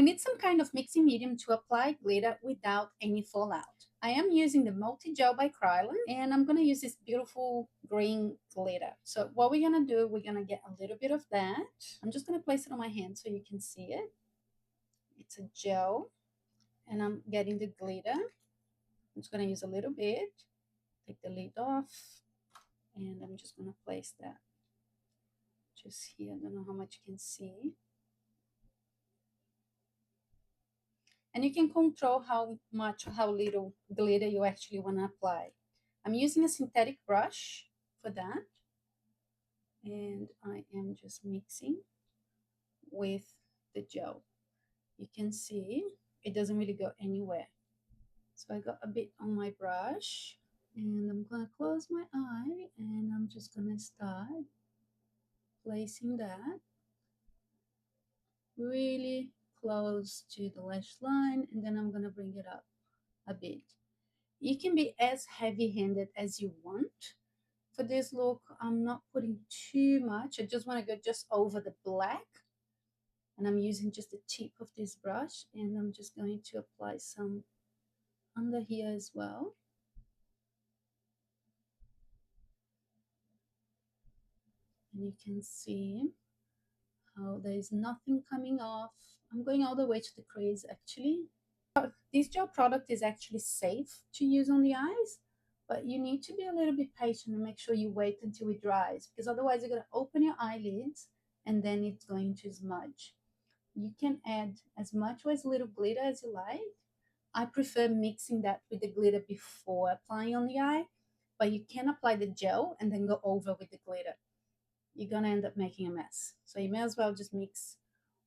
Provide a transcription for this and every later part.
need some kind of mixing medium to apply glitter without any fallout. I am using the Multi-Gel by Krylon, and I'm going to use this beautiful green glitter. So what we're going to do, we're going to get a little bit of that. I'm just going to place it on my hand so you can see it. It's a gel, and I'm getting the glitter. I'm just going to use a little bit, take the lid off, and I'm just going to place that just here. I don't know how much you can see. And you can control how much or how little glitter you actually want to apply. I'm using a synthetic brush for that. And I am just mixing with the gel. You can see it doesn't really go anywhere. So I got a bit on my brush, and I'm going to close my eye, and I'm just going to start placing that really close to the lash line, and then I'm going to bring it up a bit. You can be as heavy-handed as you want. For this look, I'm not putting too much. I just want to go just over the black. And I'm using just the tip of this brush, and I'm just going to apply some under here as well. And you can see how there is nothing coming off. I'm going all the way to the crease actually. This gel product is actually safe to use on the eyes, but you need to be a little bit patient and make sure you wait until it dries, because otherwise you're going to open your eyelids and then it's going to smudge. You can add as much or as little glitter as you like. I prefer mixing that with the glitter before applying on the eye, but you can apply the gel and then go over with the glitter. You're going to end up making a mess. So you may as well just mix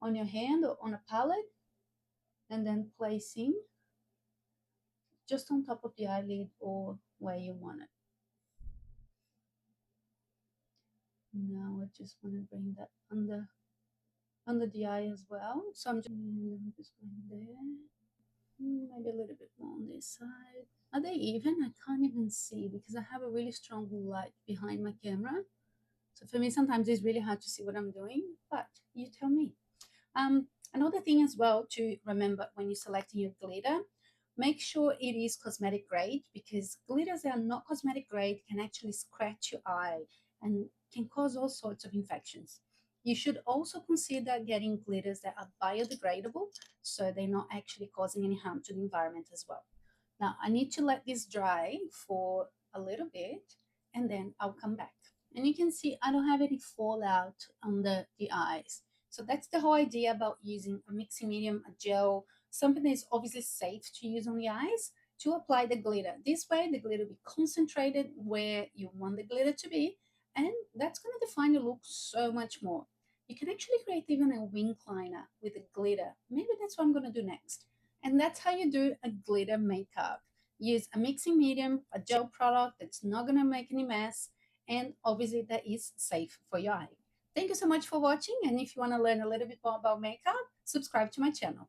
on your hand or on a palette, and then placing just on top of the eyelid or where you want it. Now I just want to bring that under the eye as well. So I'm just going there. Maybe a little bit more on this side. Are they even? I can't even see because I have a really strong light behind my camera. So for me, sometimes it's really hard to see what I'm doing, but you tell me. Another thing as well to remember when you're selecting your glitter, make sure it is cosmetic grade, because glitters that are not cosmetic grade can actually scratch your eye and can cause all sorts of infections. You should also consider getting glitters that are biodegradable, so they're not actually causing any harm to the environment as well. Now, I need to let this dry for a little bit, and then I'll come back. And you can see I don't have any fallout under the eyes. So that's the whole idea about using a mixing medium, a gel, something that is obviously safe to use on the eyes to apply the glitter. This way, the glitter will be concentrated where you want the glitter to be, and that's going to define your look so much more. You can actually create even a wing liner with the glitter. Maybe that's what I'm going to do next. And that's how you do a glitter makeup. Use a mixing medium, a gel product that's not going to make any mess, and obviously that is safe for your eye. Thank you so much for watching, and if you want to learn a little bit more about makeup, subscribe to my channel.